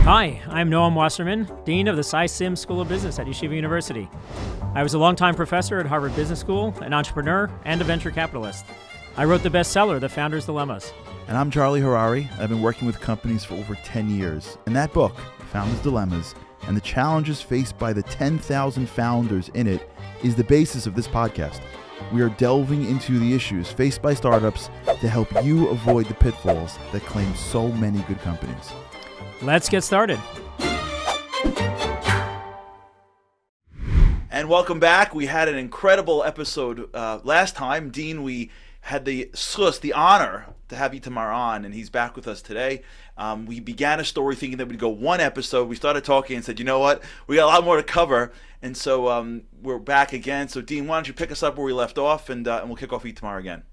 Hi, I'm Noam Wasserman, Dean of the SciSim School of Business at Yeshiva University. I was a longtime professor at Harvard Business School, an entrepreneur, and a venture capitalist. I wrote the bestseller, The Founder's Dilemmas. And I'm Charlie Harary. I've been working with companies for over 10 years. And that book, The Founder's Dilemmas, and the challenges faced by the 10,000 founders in it is the basis of this podcast. We are delving into the issues faced by startups to help you avoid the pitfalls that claim so many good companies. Let's get started. And welcome back. We had an incredible episode last time. Dean, we had the honor to have Itamar on, and he's back with us today. We began a story thinking that we'd go one episode. We started talking and said, you know what? We got a lot more to cover. And so we're back again. So Dean, why don't you pick us up where we left off, and we'll kick off Itamar again.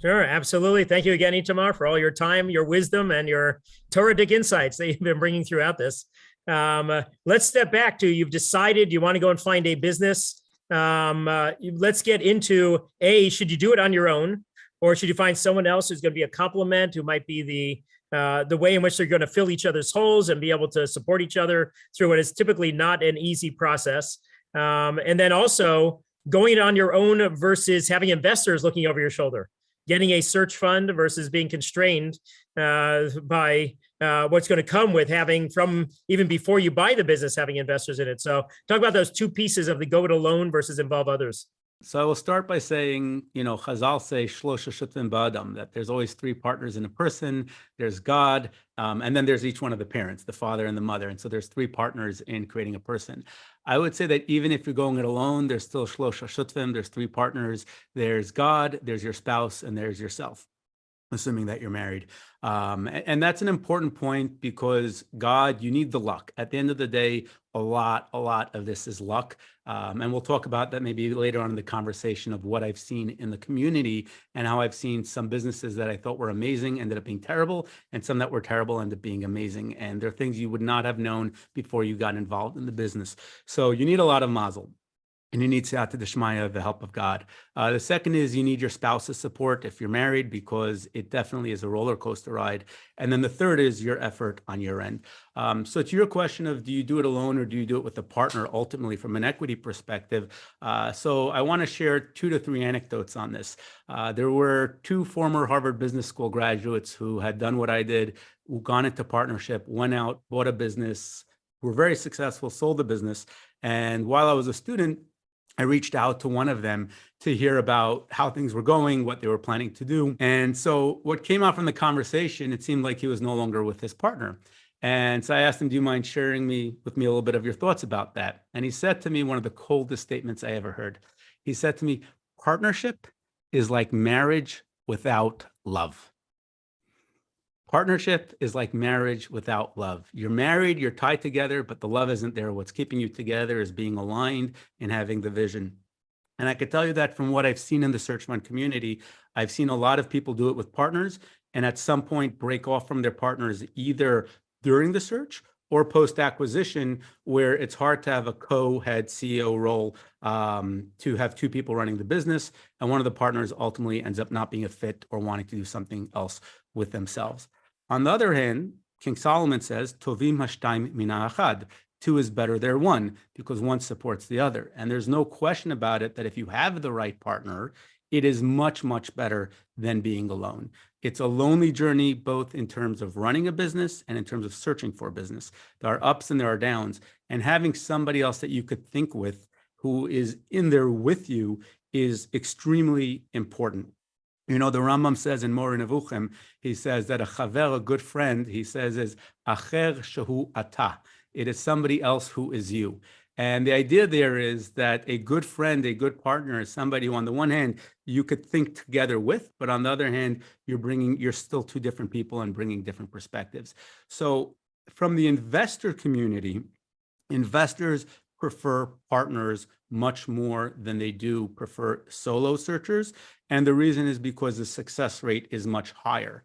Sure, absolutely. Thank you again, Itamar, for all your time, your wisdom, and your Torah-dic insights that you've been bringing throughout this. Let's step back to, you've decided you want to go and find a business. Let's get into, should you do it on your own? Or should you find someone else who's going to be a complement, who might be the way in which they're going to fill each other's holes and be able to support each other through what is typically not an easy process. And then also going it on your own versus having investors looking over your shoulder. Getting a search fund versus being constrained by what's going to come with having, from even before you buy the business, having investors in it. So talk about those two pieces of the go it alone versus involve others. So I will start by saying, Chazal say, Shlosha Shutvim Ba'adam, that there's always three partners in a person. There's God, and then there's each one of the parents, the father and the mother. And so there's three partners in creating a person. I would say that even if you're going it alone, there's still Shlosha Shutvim, there's three partners. There's God, there's your spouse, and there's yourself, assuming that you're married. And that's an important point, because God, you need the luck. At the end of the day, a lot of this is luck. And we'll talk about that maybe later on in the conversation of what I've seen in the community and how I've seen some businesses that I thought were amazing ended up being terrible, and some that were terrible ended up being amazing. And they're things you would not have known before you got involved in the business. So you need a lot of mazel. And you need Siyata D'Shmaya, the help of God. The second is you need your spouse's support if you're married, because it definitely is a roller coaster ride. And then the third is your effort on your end. So to your question of, do you do it alone or do you do it with a partner, ultimately from an equity perspective? So I want to share 2 to 3 anecdotes on this. There were 2 former Harvard Business School graduates who had done what I did, who gone into partnership, went out, bought a business, were very successful, sold the business. And while I was a student, I reached out to one of them to hear about how things were going, what they were planning to do. And so what came out from the conversation, it seemed like he was no longer with his partner. And so I asked him, do you mind sharing with me a little bit of your thoughts about that? And he said to me one of the coldest statements I ever heard. He said to me, partnership is like marriage without love. Partnership is like marriage without love. You're married, you're tied together, but the love isn't there. What's keeping you together is being aligned and having the vision. And I could tell you that from what I've seen in the search fund community, I've seen a lot of people do it with partners, and at some point break off from their partners either during the search or post-acquisition, where it's hard to have a co-head CEO role, to have 2 people running the business, and one of the partners ultimately ends up not being a fit or wanting to do something else with themselves. On the other hand, King Solomon says, Tovim hashtaim mina achad. 2 is better than 1, because 1 supports the other. And there's no question about it that if you have the right partner, it is much, much better than being alone. It's a lonely journey, both in terms of running a business and in terms of searching for a business. There are ups and there are downs. And having somebody else that you could think with, who is in there with you, is extremely important. The Rambam says in Moreh Nevuchim, he says that a chaver, a good friend, he says, is acher shehu ata. It is somebody else who is you. And the idea there is that a good friend, a good partner, is somebody who, on the one hand, you could think together with, but on the other hand, you're still 2 different people and bringing different perspectives. So from the investor community, investors prefer partners much more than they do prefer solo searchers. And the reason is because the success rate is much higher.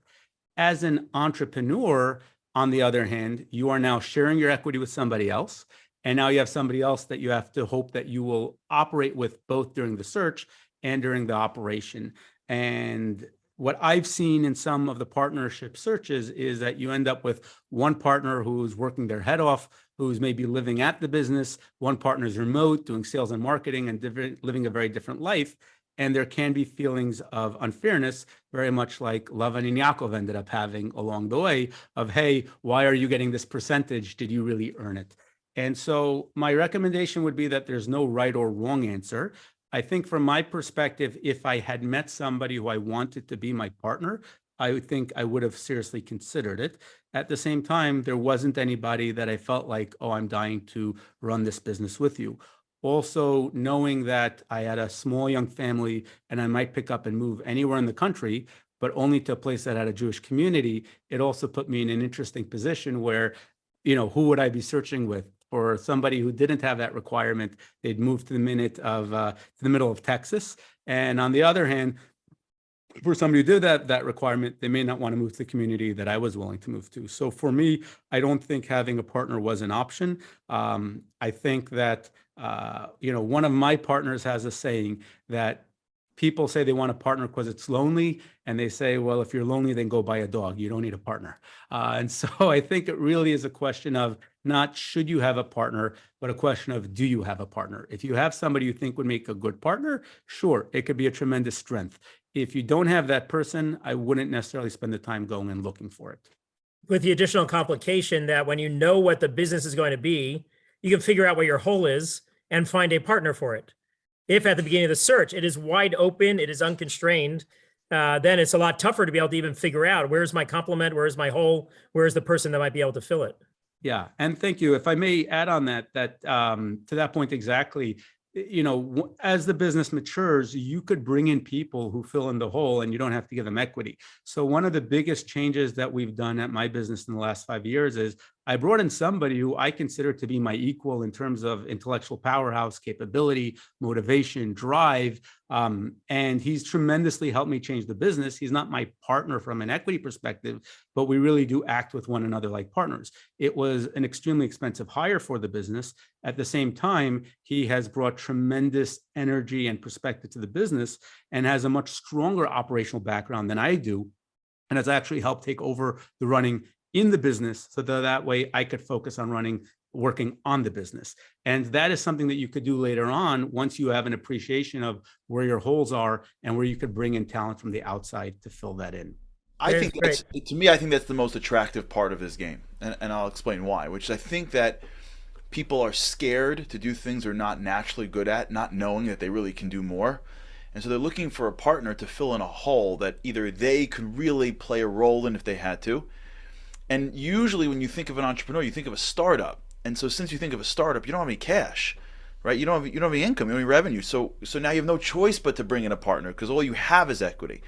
As an entrepreneur, on the other hand, you are now sharing your equity with somebody else. And now you have somebody else that you have to hope that you will operate with both during the search and during the operation. And what I've seen in some of the partnership searches is that you end up with one partner who's working their head off, who's maybe living at the business, one partner's remote, doing sales and marketing and living a very different life. And there can be feelings of unfairness, very much like Lavan and Yaakov ended up having along the way of, hey, why are you getting this percentage? Did you really earn it? And so my recommendation would be that there's no right or wrong answer. I think from my perspective, if I had met somebody who I wanted to be my partner, I think I would have seriously considered it. At the same time, there wasn't anybody that I felt like, oh, I'm dying to run this business with you. Also, knowing that I had a small young family and I might pick up and move anywhere in the country, but only to a place that had a Jewish community, it also put me in an interesting position where, who would I be searching with? For somebody who didn't have that requirement, they'd move to the middle of Texas. And on the other hand, for somebody who did that requirement, they may not want to move to the community that I was willing to move to. So for me, I don't think having a partner was an option. I think that, one of my partners has a saying that people say they want a partner because it's lonely. And they say, well, if you're lonely, then go buy a dog. You don't need a partner. And so I think it really is a question of not should you have a partner, but a question of do you have a partner? If you have somebody you think would make a good partner, sure, it could be a tremendous strength. If you don't have that person, I wouldn't necessarily spend the time going and looking for it. With the additional complication that when you know what the business is going to be, you can figure out what your hole is and find a partner for it. If at the beginning of the search, it is wide open, it is unconstrained, then it's a lot tougher to be able to even figure out where's my complement, where's my hole, where's the person that might be able to fill it. Yeah, and thank you. If I may add on that to that point exactly, as the business matures, you could bring in people who fill in the hole and you don't have to give them equity. So one of the biggest changes that we've done at my business in the last 5 years is I brought in somebody who I consider to be my equal in terms of intellectual powerhouse, capability, motivation, drive. And he's tremendously helped me change the business. He's not my partner from an equity perspective, but we really do act with one another like partners. It was an extremely expensive hire for the business. At the same time, he has brought tremendous energy and perspective to the business and has a much stronger operational background than I do, and has actually helped take over the running in the business so that way I could focus on working on the business. And that is something that you could do later on once you have an appreciation of where your holes are and where you could bring in talent from the outside to fill that in. I think that's the most attractive part of this game. And I'll explain why, which I think that people are scared to do things they're not naturally good at, not knowing that they really can do more. And so they're looking for a partner to fill in a hole that either they could really play a role in if they had to. And usually when you think of an entrepreneur, you think of a startup. And so since you think of a startup, you don't have any cash, right? You don't have any income, you don't have any revenue. So now you have no choice but to bring in a partner because all you have is equity.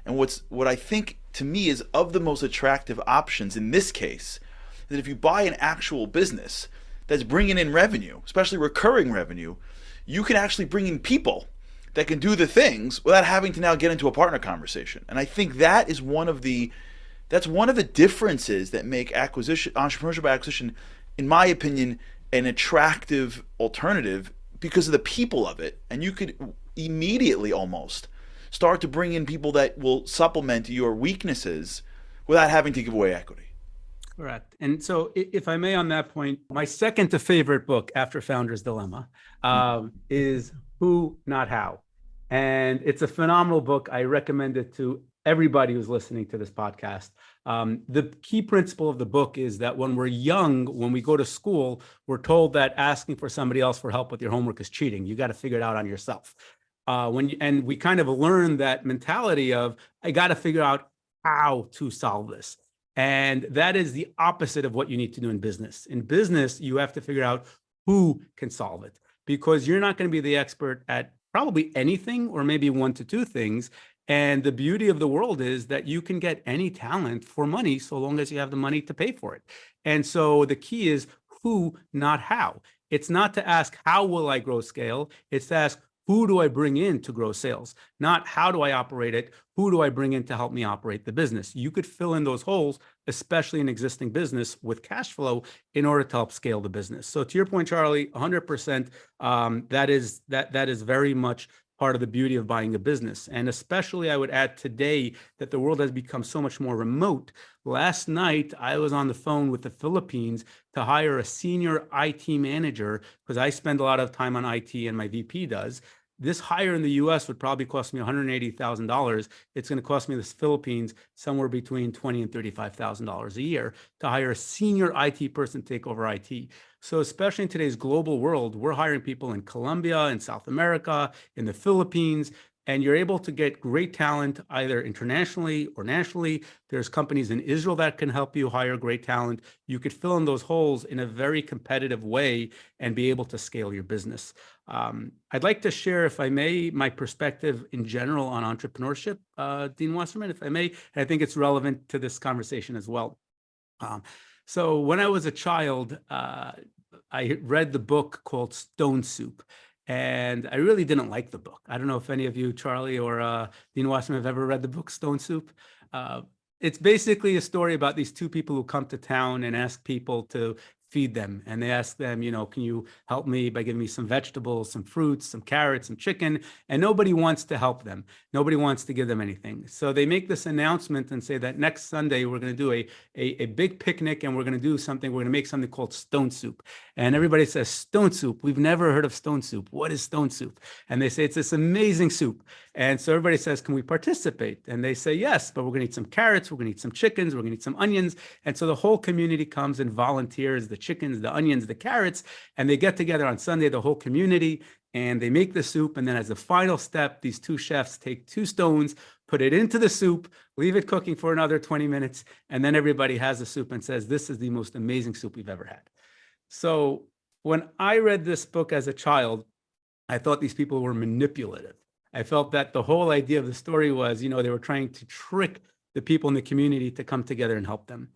And what I think to me is of the most attractive options in this case, that if you buy an actual business that's bringing in revenue, especially recurring revenue, you can actually bring in people that can do the things without having to now get into a partner conversation. And I think that is one of the differences that make entrepreneurship acquisition, in my opinion, an attractive alternative because of the people of it. And you could immediately almost start to bring in people that will supplement your weaknesses without having to give away equity. Correct. And so if I may on that point, my second to favorite book after Founder's Dilemma is Who, Not How. And it's a phenomenal book. I recommend it to everybody who's listening to this podcast. The key principle of the book is that when we're young, when we go to school, we're told that asking for somebody else for help with your homework is cheating. You got to figure it out on yourself. And we kind of learn that mentality of, I got to figure out how to solve this. And that is the opposite of what you need to do in business. In business, you have to figure out who can solve it, because you're not going to be the expert at probably anything or maybe one to two things. And the beauty of the world is that you can get any talent for money so long as you have the money to pay for it. And so the key is who, not how. It's not to ask, how will I grow scale? It's to ask, who do I bring in to grow sales? Not how do I operate it? Who do I bring in to help me operate the business? You could fill in those holes, especially in existing business with cash flow in order to help scale the business. So to your point, Charlie, 100%, that is very much part of the beauty of buying a business. And especially, I would add today that the world has become so much more remote. Last night, I was on the phone with the Philippines to hire a senior IT manager because I spend a lot of time on IT and my VP does. This hire in the US would probably cost me $180,000. It's going to cost me in the Philippines somewhere between $20,000 and $35,000 a year to hire a senior IT person to take over IT. So especially in today's global world, we're hiring people in Colombia, in South America, in the Philippines, and you're able to get great talent either internationally or nationally. There's companies in Israel that can help you hire great talent. You could fill in those holes in a very competitive way and be able to scale your business. I'd like to share, if I may, my perspective in general on entrepreneurship, Dean Wasserman, if I may, and I think it's relevant to this conversation as well. So when I was a child, I read the book called Stone Soup. And I really didn't like the book. I don't know if any of you, Charlie or Dean Wasserman, have ever read the book Stone Soup. It's basically a story about these two people who come to town and ask people to feed them. And they ask them, can you help me by giving me some vegetables, some fruits, some carrots, some chicken? And nobody wants to help them. Nobody wants to give them anything. So they make this announcement and say that next Sunday, we're going to do a big picnic and we're going to do something. We're going to make something called Stone Soup. And everybody says, Stone Soup? We've never heard of Stone Soup. What is Stone Soup? And they say, it's this amazing soup. And so everybody says, can we participate? And they say, yes, but we're going to eat some carrots. We're going to eat some chickens. We're going to eat some onions. And so the whole community comes and volunteers, the chickens, the onions, the carrots, and they get together on Sunday, the whole community, and they make the soup. And then as the final step, these two chefs take 2 stones, put it into the soup, leave it cooking for another 20 minutes, and then everybody has the soup and says, this is the most amazing soup we've ever had. So when I read this book as a child, I thought these people were manipulative. I felt that the whole idea of the story was, they were trying to trick the people in the community to come together and help them.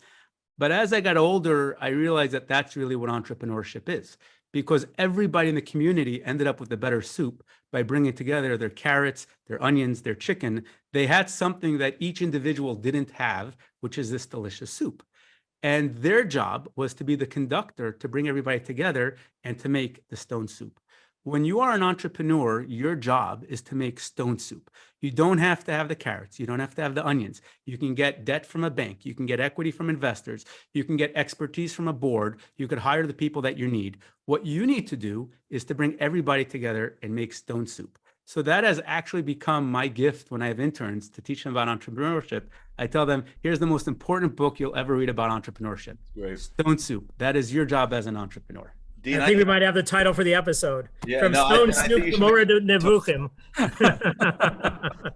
But as I got older, I realized that that's really what entrepreneurship is, because everybody in the community ended up with a better soup by bringing together their carrots, their onions, their chicken. They had something that each individual didn't have, which is this delicious soup. And their job was to be the conductor to bring everybody together and to make the stone soup. When you are an entrepreneur, your job is to make stone soup. You don't have to have the carrots. You don't have to have the onions. You can get debt from a bank. You can get equity from investors. You can get expertise from a board. You could hire the people that you need. What you need to do is to bring everybody together and make stone soup. So that has actually become my gift when I have interns to teach them about entrepreneurship. I tell them, here's the most important book you'll ever read about entrepreneurship. Great. Stone Soup. That is your job as an entrepreneur. Dean, I think we might have the title for the episode. Yeah, From no, Stone I Soup think to Mora Nevuchim.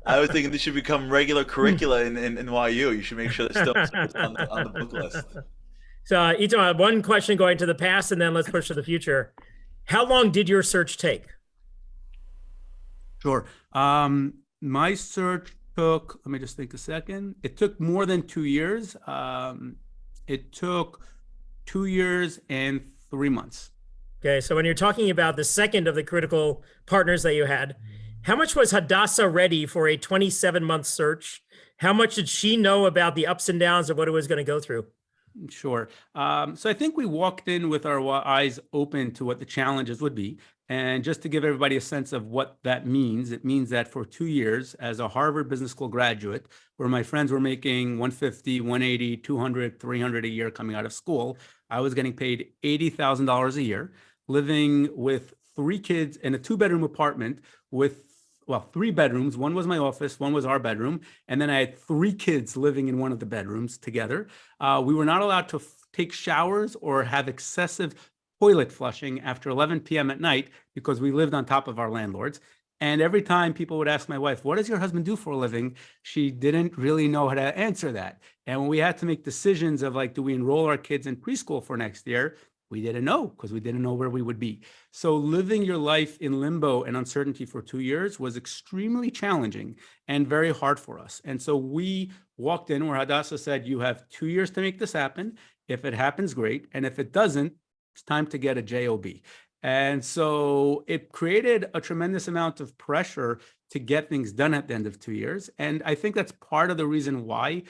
I was thinking this should become regular curricula in NYU. You should make sure that Stone Soup is on the book list. So, Itamar, one question going to the past, and then let's push to the future. How long did your search take? Sure. My search took, let me just think a second. It took more than 2 years. It took 2 years and 3 months. Okay, so when you're talking about the second of the critical partners that you had, how much was Hadassah ready for a 27-month search? How much did she know about the ups and downs of what it was going to go through? Sure. So I think we walked in with our eyes open to what the challenges would be. And just to give everybody a sense of what that means, it means that for 2 years as a Harvard Business School graduate, where my friends were making 150, 180, 200, 300 a year coming out of school, I was getting paid $80,000 a year, living with 3 kids in a 2-bedroom apartment with, 3 bedrooms. One was my office, one was our bedroom. And then I had 3 kids living in one of the bedrooms together. We were not allowed to take showers or have excessive toilet flushing after 11 p.m. at night because we lived on top of our landlords. And every time people would ask my wife, what does your husband do for a living? She didn't really know how to answer that. And when we had to make decisions of do we enroll our kids in preschool for next year? We didn't know because we didn't know where we would be. So living your life in limbo and uncertainty for 2 years was extremely challenging and very hard for us. And so we walked in where Hadassah said, you have 2 years to make this happen. If it happens, great. And if it doesn't, it's time to get a job. And so it created a tremendous amount of pressure to get things done at the end of 2 years. And I think that's part of the reason why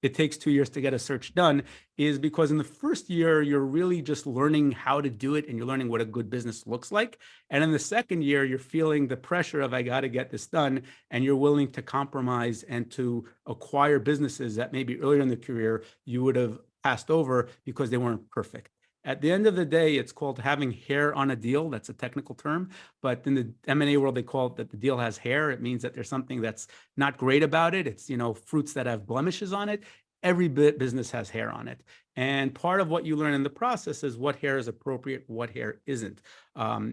it takes 2 years to get a search done is because in the first year, you're really just learning how to do it and you're learning what a good business looks like. And in the second year, you're feeling the pressure of, I got to get this done. And you're willing to compromise and to acquire businesses that maybe earlier in the career you would have passed over because they weren't perfect. At the end of the day, it's called having hair on a deal. That's a technical term, but in the M&A world, they call it that the deal has hair. It means that there's something that's not great about it. It's, fruits that have blemishes on it. Every business has hair on it. And part of what you learn in the process is what hair is appropriate, what hair isn't.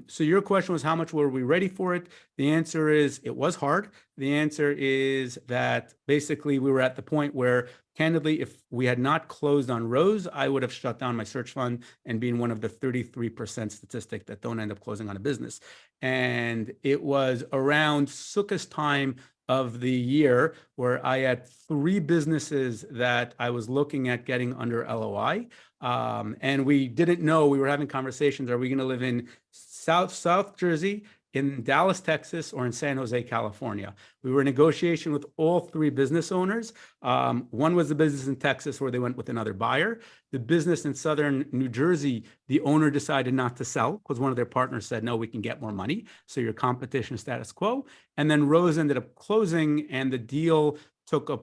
So your question was, how much were we ready for it? The answer is, it was hard. The answer is that basically we were at the point where, candidly, if we had not closed on Rose, I would have shut down my search fund and been one of the 33% statistic that don't end up closing on a business. And it was around Sukkot's time of the year where I had 3 businesses that I was looking at getting under LOI. And we didn't know, we were having conversations, are we going to live in South Jersey, in Dallas, Texas, or in San Jose, California? We were in negotiation with all 3 business owners. One was the business in Texas where they went with another buyer. The business in Southern New Jersey, the owner decided not to sell because one of their partners said, no, we can get more money. So your competition status quo. And then Rose ended up closing, and the deal took a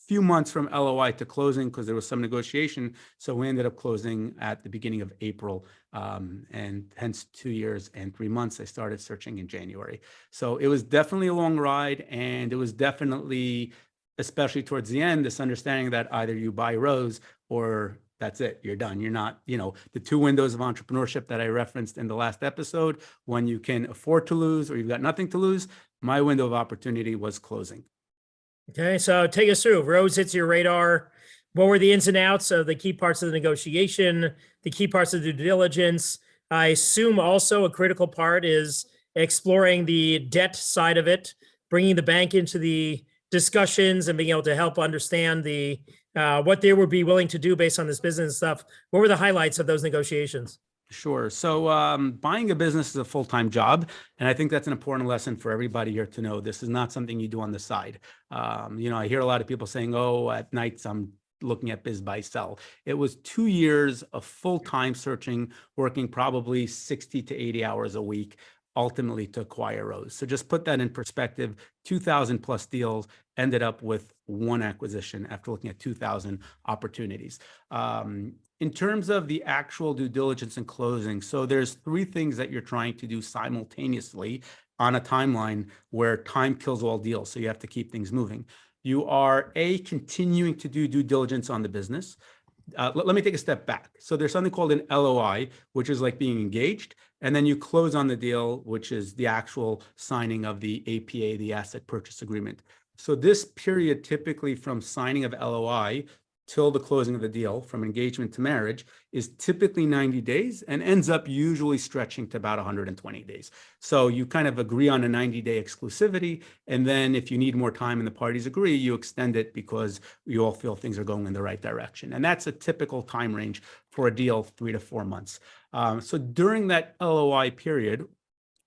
few months from LOI to closing because there was some negotiation. So we ended up closing at the beginning of April, and hence 2 years and 3 months. I started searching in January. So it was definitely a long ride, and it was definitely, especially towards the end, this understanding that either you buy Rose or that's it, you're done. You're not, the 2 windows of entrepreneurship that I referenced in the last episode, when you can afford to lose or you've got nothing to lose. My window of opportunity was closing. Okay, so take us through. Rose hits your radar. What were the ins and outs of the key parts of the negotiation, the key parts of the due diligence? I assume also a critical part is exploring the debt side of it, bringing the bank into the discussions and being able to help understand the what they would be willing to do based on this business stuff. What were the highlights of those negotiations? Sure. So buying a business is a full-time job. And I think that's an important lesson for everybody here to know. This is not something you do on the side. I hear a lot of people saying, oh, at nights I'm looking at biz, buy, sell. It was 2 years of full-time searching, working probably 60 to 80 hours a week, ultimately to acquire Rose. So just put that in perspective, 2,000 plus deals, ended up with 1 acquisition after looking at 2,000 opportunities. In terms of the actual due diligence and closing, so there's 3 things that you're trying to do simultaneously on a timeline where time kills all deals. So you have to keep things moving. You are continuing to do due diligence on the business. Let me take a step back. So there's something called an LOI, which is like being engaged. And then you close on the deal, which is the actual signing of the APA, the asset purchase agreement. So this period, typically from signing of LOI till the closing of the deal, from engagement to marriage, is typically 90 days and ends up usually stretching to about 120 days. So you kind of agree on a 90-day exclusivity. And then if you need more time and the parties agree, you extend it because you all feel things are going in the right direction. And that's a typical time range for a deal, 3 to 4 months. So during that LOI period,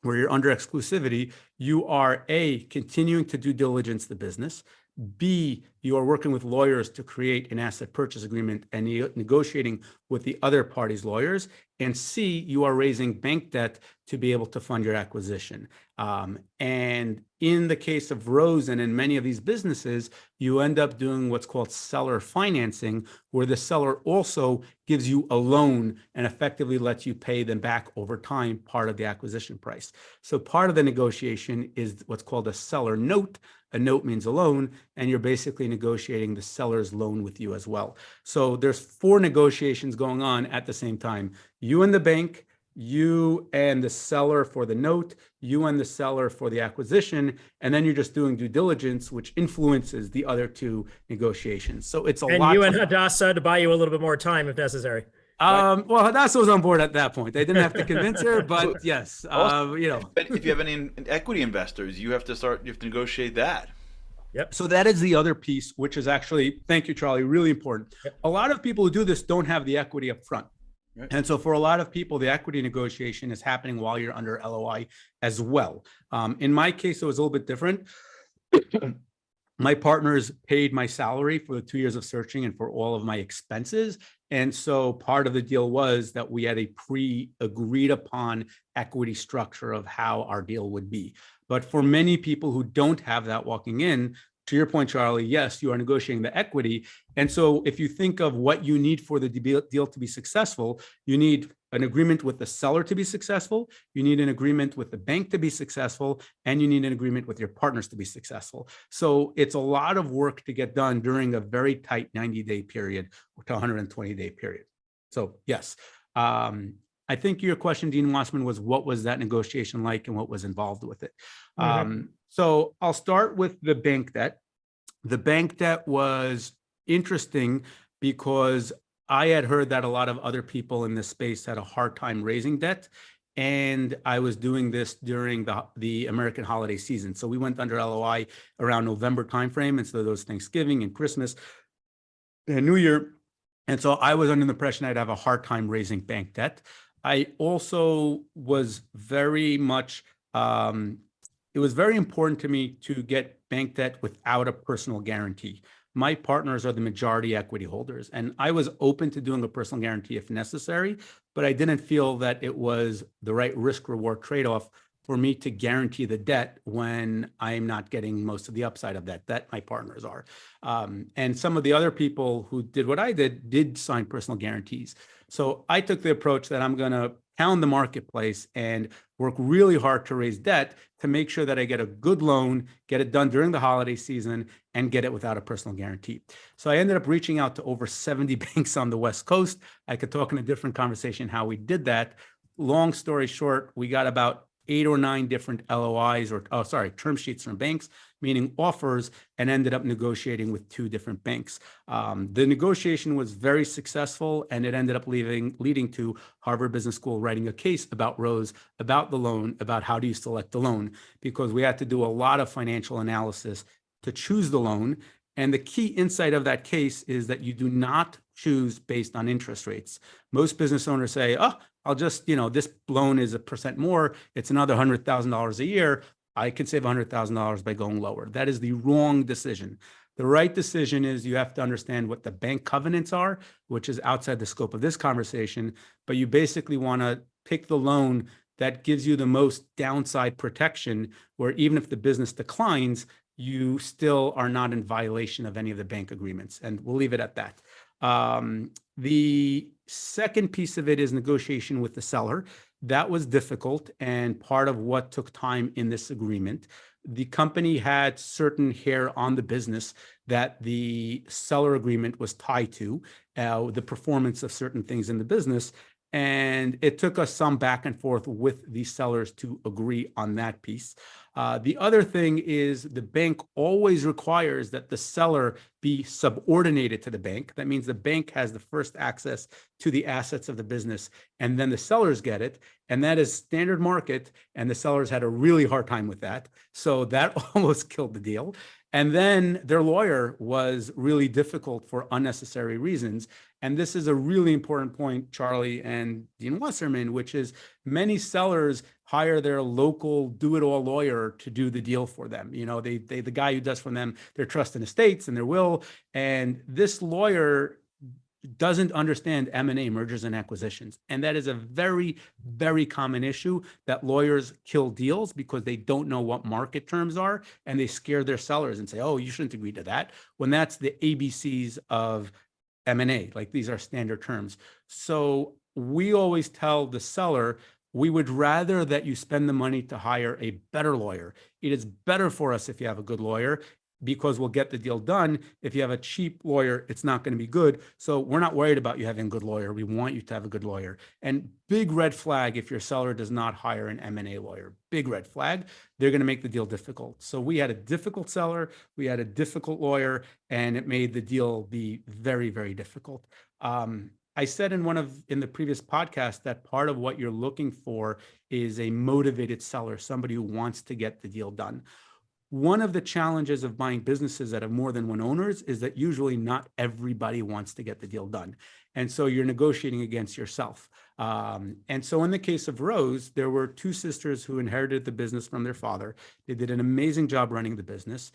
where you're under exclusivity, you are continuing to due diligence the business. B, you are working with lawyers to create an asset purchase agreement and negotiating with the other party's lawyers. And C, you are raising bank debt to be able to fund your acquisition. And in the case of Rose and in many of these businesses, you end up doing what's called seller financing, where the seller also gives you a loan and effectively lets you pay them back over time, part of the acquisition price. So part of the negotiation is what's called a seller note. A note means a loan, and you're basically negotiating the seller's loan with you as well. So there's 4 negotiations going on at the same time. You and the bank, you and the seller for the note, you and the seller for the acquisition, and then you're just doing due diligence, which influences the other 2 negotiations. So it's a lot. And you and Hadassah to buy you a little bit more time if necessary. Well, Hadassah was on board at that point. They didn't have to convince her, but yes, But if you have any equity investors, you have to negotiate that. Yep. So that is the other piece, which is actually, thank you, Charlie, really important. Yep. A lot of people who do this don't have the equity up front. Right. And so for a lot of people, the equity negotiation is happening while you're under LOI as well. In my case, it was a little bit different. My partners paid my salary for the 2 years of searching and for all of my expenses. And so part of the deal was that we had a pre-agreed upon equity structure of how our deal would be. But for many people who don't have that walking in, to your point, Charlie, yes, you are negotiating the equity. And so if you think of what you need for the deal to be successful, you need an agreement with the seller to be successful, you need an agreement with the bank to be successful, and you need an agreement with your partners to be successful. So it's a lot of work to get done during a very tight 90-day period to 120-day period. So yes, I think your question, Dean Wasserman, was what was that negotiation like and what was involved with it? So I'll start with the bank debt. The bank debt was interesting because I had heard that a lot of other people in this space had a hard time raising debt. And I was doing this during the American holiday season. So we went under LOI around November timeframe. And so there was Thanksgiving and Christmas and New Year. And so I was under the impression I'd have a hard time raising bank debt. I also was very much, it was very important to me to get bank debt without a personal guarantee. My partners are the majority equity holders, and I was open to doing a personal guarantee if necessary, but I didn't feel that it was the right risk-reward trade-off for me to guarantee the debt when I'm not getting most of the upside of that debt. My partners are. And some of the other people who did what I did sign personal guarantees. So I took the approach that I'm going to pound the marketplace and work really hard to raise debt to make sure that I get a good loan, get it done during the holiday season, and get it without a personal guarantee. So I ended up reaching out to over 70 banks on the West Coast. I could talk in a different conversation how we did that. Long story short, we got about 8 or 9 different LOIs term sheets from banks, meaning offers, and ended up negotiating with 2 different banks. The negotiation was very successful, and it ended up leading to Harvard Business School writing a case about Rose, about the loan, about how do you select the loan, because we had to do a lot of financial analysis to choose the loan. And the key insight of that case is that you do not choose based on interest rates. Most business owners say, oh, I'll just, this loan is 1% more. It's another $100,000 a year. I can save $100,000 by going lower. That is the wrong decision. The right decision is you have to understand what the bank covenants are, which is outside the scope of this conversation, but you basically want to pick the loan that gives you the most downside protection, where even if the business declines, you still are not in violation of any of the bank agreements. And we'll leave it at that. The second piece of it is negotiation with the seller. That was difficult and part of what took time in this agreement. The company had certain hair on the business that the seller agreement was tied to, the performance of certain things in the business. And it took us some back and forth with the sellers to agree on that piece. The other thing is the bank always requires that the seller be subordinated to the bank. That means the bank has the first access to the assets of the business, and then the sellers get it. And that is standard market. And the sellers had a really hard time with that. So that almost killed the deal. And then their lawyer was really difficult for unnecessary reasons. And this is a really important point, Charlie and Dean Wasserman, which is many sellers hire their local do-it-all lawyer to do the deal for them. The guy who does for them their trust in estates and their will. And this lawyer doesn't understand M&A, mergers and acquisitions. And that is a very, very common issue, that lawyers kill deals because they don't know what market terms are, and they scare their sellers and say, oh, you shouldn't agree to that, when that's the ABCs of M&A. Like, these are standard terms. So we always tell the seller, we would rather that you spend the money to hire a better lawyer. It is better for us if you have a good lawyer, because we'll get the deal done. If you have a cheap lawyer, it's not going to be good. So we're not worried about you having a good lawyer. We want you to have a good lawyer. And big red flag if your seller does not hire an M&A lawyer. Big red flag. They're going to make the deal difficult. So we had a difficult seller, we had a difficult lawyer, and it made the deal be very, very difficult. I said in the previous podcast that part of what you're looking for is a motivated seller, somebody who wants to get the deal done. One of the challenges of buying businesses that have more than one owners is that usually not everybody wants to get the deal done. And so you're negotiating against yourself. And so in the case of Rose, there were 2 sisters who inherited the business from their father. They did an amazing job running the business.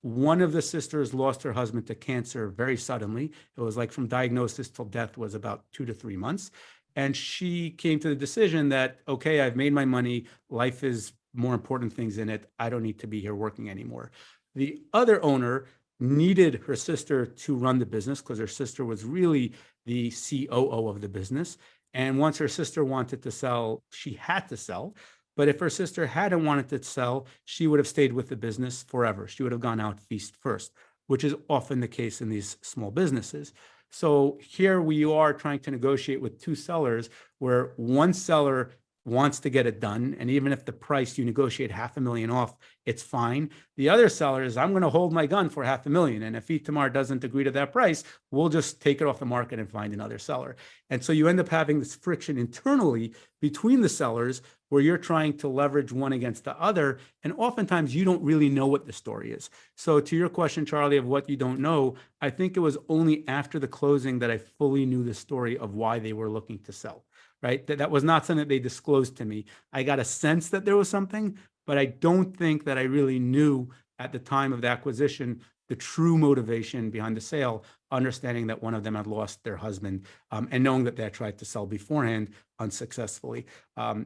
One of the sisters lost her husband to cancer very suddenly. It was like from diagnosis till death was about 2 to 3 months. And she came to the decision that, okay, I've made my money. Life is more important things in it. I don't need to be here working anymore. The other owner needed her sister to run the business because her sister was really the COO of the business. And once her sister wanted to sell, she had to sell. But if her sister hadn't wanted to sell, she would have stayed with the business forever. She would have gone out feast first, which is often the case in these small businesses. So here we are trying to negotiate with two sellers where one seller wants to get it done. And even if the price you negotiate $500,000 off, it's fine. The other seller is, I'm going to hold my gun for $500,000. And if Itamar doesn't agree to that price, we'll just take it off the market and find another seller. And so you end up having this friction internally between the sellers where you're trying to leverage one against the other. And oftentimes you don't really know what the story is. So to your question, Charlie, of what you don't know, I think it was only after the closing that I fully knew the story of why they were looking to sell. Right? That was not something that they disclosed to me. I got a sense that there was something, but I don't think that I really knew at the time of the acquisition the true motivation behind the sale, understanding that one of them had lost their husband and knowing that they had tried to sell beforehand unsuccessfully.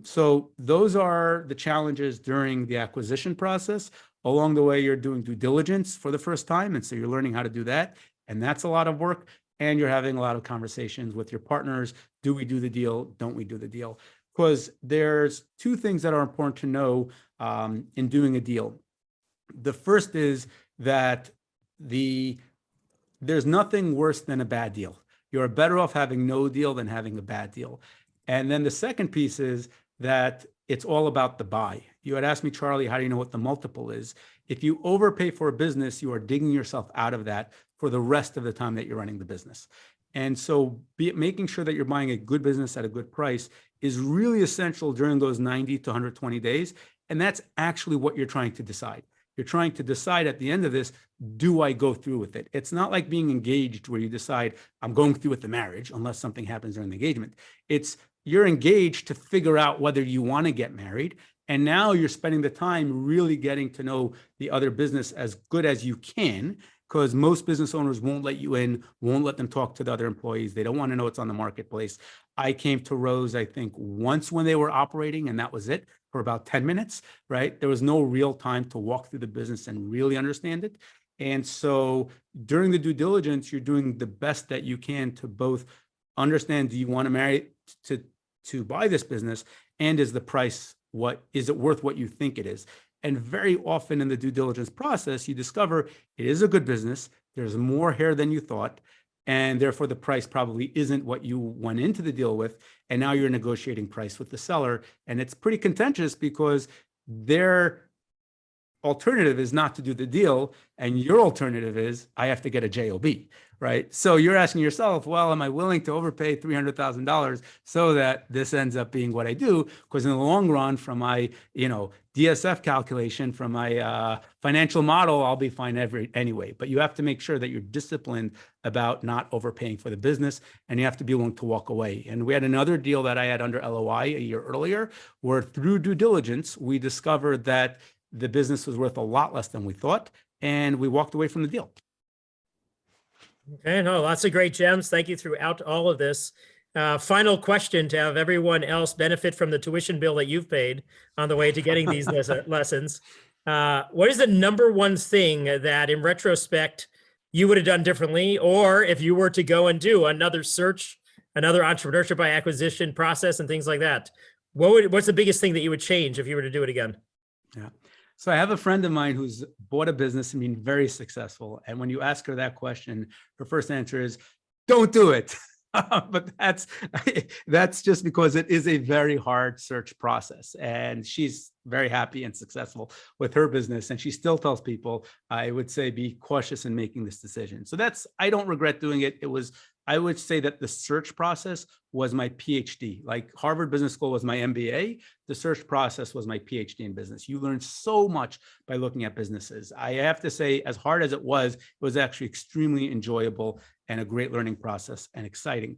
So those are the challenges during the acquisition process. Along the way, you're doing due diligence for the first time. And so you're learning how to do that. And that's a lot of work. And you're having a lot of conversations with your partners. Do we do the deal? Don't we do the deal? Because there's two things that are important to know in doing a deal. The first is that there's nothing worse than a bad deal. You're better off having no deal than having a bad deal. And then the second piece is that it's all about the buy. You had asked me, Charlie, how do you know what the multiple is? If you overpay for a business, you are digging yourself out of that for the rest of the time that you're running the business. And so making sure that you're buying a good business at a good price is really essential during those 90 to 120 days. And that's actually what you're trying to decide. You're trying to decide at the end of this, do I go through with it? It's not like being engaged where you decide, I'm going through with the marriage, unless something happens during the engagement. It's you're engaged to figure out whether you want to get married. And now you're spending the time really getting to know the other business as good as you can, because most business owners won't let you in, won't let them talk to the other employees. They don't want to know what's on the marketplace. I came to Rose, I think, once when they were operating, and that was it for about 10 minutes, right? There was no real time to walk through the business and really understand it. And so during the due diligence, you're doing the best that you can to both understand, do you want to marry to buy this business? And is the price, is it worth what you think it is? And very often in the due diligence process, you discover it is a good business. There's more here than you thought. And therefore the price probably isn't what you went into the deal with. And now you're negotiating price with the seller. And it's pretty contentious because their alternative is not to do the deal. And your alternative is, I have to get a JOB, right? So you're asking yourself, well, am I willing to overpay $300,000 so that this ends up being what I do? Because in the long run, from my, DSF calculation, from my financial model, I'll be fine anyway. But you have to make sure that you're disciplined about not overpaying for the business, and you have to be willing to walk away. And we had another deal that I had under LOI a year earlier, where through due diligence, we discovered that the business was worth a lot less than we thought, and we walked away from the deal. Okay, no, lots of great gems. Thank you throughout all of this. Final question to have everyone else benefit from the tuition bill that you've paid on the way to getting these lessons. What is the number one thing that in retrospect you would have done differently? Or if you were to go and do another search, another entrepreneurship by acquisition process and things like that, what's the biggest thing that you would change if you were to do it again? Yeah. So I have a friend of mine who's bought a business and been very successful. And when you ask her that question, her first answer is, don't do it. But that's just because it is a very hard search process. And she's very happy and successful with her business. And she still tells people, I would say, be cautious in making this decision. So I don't regret doing it. I would say that the search process was my PhD. Like Harvard Business School was my MBA. The search process was my PhD in business. You learn so much by looking at businesses. I have to say, as hard as it was actually extremely enjoyable and a great learning process and exciting.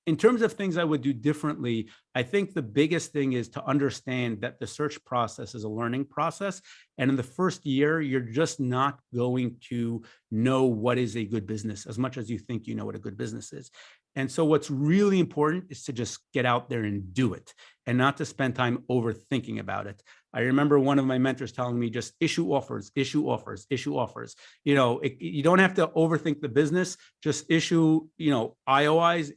In terms of things I would do differently, I think the biggest thing is to understand that the search process is a learning process. And in the first year, you're just not going to know what is a good business as much as you think you know what a good business is. And so what's really important is to just get out there and do it and not to spend time overthinking about it. I remember one of my mentors telling me, just issue offers, issue offers, issue offers. You know, you don't have to overthink the business, just issue, IOIs,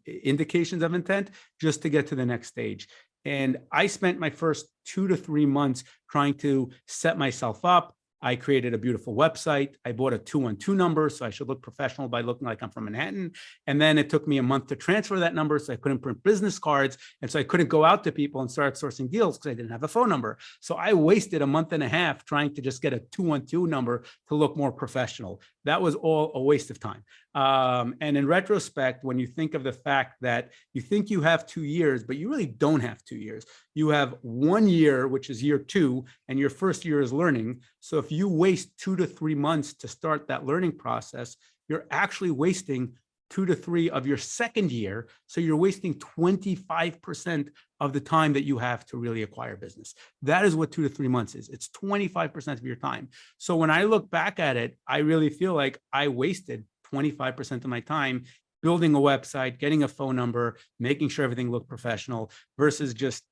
indications of intent, just to get to the next stage. And I spent my first 2 to 3 months trying to set myself up. I created a beautiful website. I bought a 212 number, so I should look professional by looking like I'm from Manhattan. And then it took me a month to transfer that number, so I couldn't print business cards. And so I couldn't go out to people and start sourcing deals because I didn't have a phone number. So I wasted a month and a half trying to just get a 212 number to look more professional. That was all a waste of time. And in retrospect, when you think of the fact that you think you have 2 years, but you really don't have 2 years, you have 1 year, which is year 2, and your first year is learning. So if you waste 2 to 3 months to start that learning process, you're actually wasting 2 to 3 of your second year. So you're wasting 25% of the time that you have to really acquire business. That is what 2 to 3 months is. It's 25% of your time. So when I look back at it, I really feel like I wasted 25% of my time building a website, getting a phone number, making sure everything looked professional versus just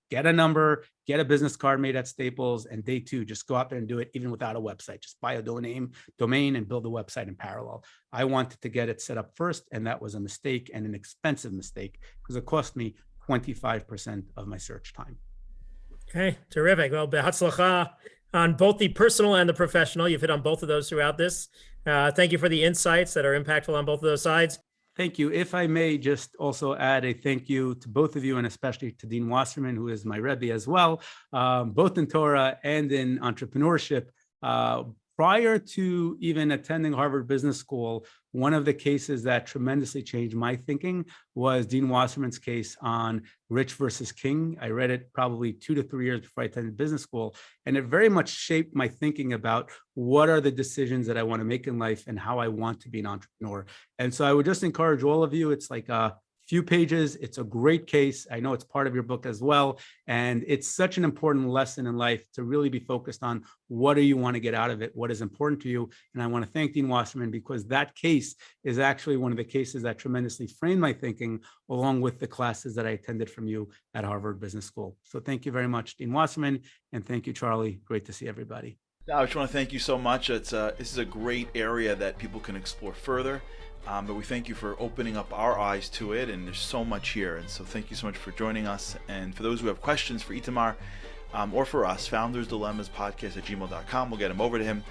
get a number, get a business card made at Staples, and day 2, just go out there and do it even without a website. Just buy a domain and build a website in parallel. I wanted to get it set up first, and that was a mistake and an expensive mistake because it cost me 25% of my search time. Okay, terrific. Well, behatzlacha on both the personal and the professional. You've hit on both of those throughout this. Thank you for the insights that are impactful on both of those sides. Thank you. If I may just also add a thank you to both of you, and especially to Dean Wasserman, who is my Rebbe as well, both in Torah and in entrepreneurship. Prior to even attending Harvard Business School, one of the cases that tremendously changed my thinking was Dean Wasserman's case on Rich versus King. I read it probably 2 to 3 years before I attended business school, and it very much shaped my thinking about what are the decisions that I want to make in life and how I want to be an entrepreneur. And so I would just encourage all of you, it's like a few pages. It's a great case. I know it's part of your book as well. And it's such an important lesson in life to really be focused on what do you want to get out of it? What is important to you? And I want to thank Dean Wasserman because that case is actually one of the cases that tremendously framed my thinking along with the classes that I attended from you at Harvard Business School. So thank you very much, Dean Wasserman. And thank you, Charlie. Great to see everybody. I just want to thank you so much. This is a great area that people can explore further. But we thank you for opening up our eyes to it, and there's so much here. And so thank you so much for joining us. And for those who have questions for Itamar or for us, foundersdilemmaspodcast@gmail.com. We'll get them over to him.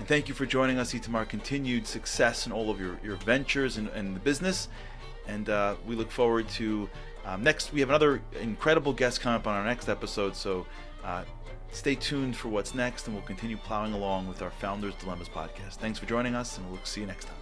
And thank you for joining us, Itamar. Continued success in all of your ventures and the business. And we look forward to next. We have another incredible guest coming up on our next episode. So stay tuned for what's next, and we'll continue plowing along with our Founders Dilemmas podcast. Thanks for joining us, and we'll see you next time.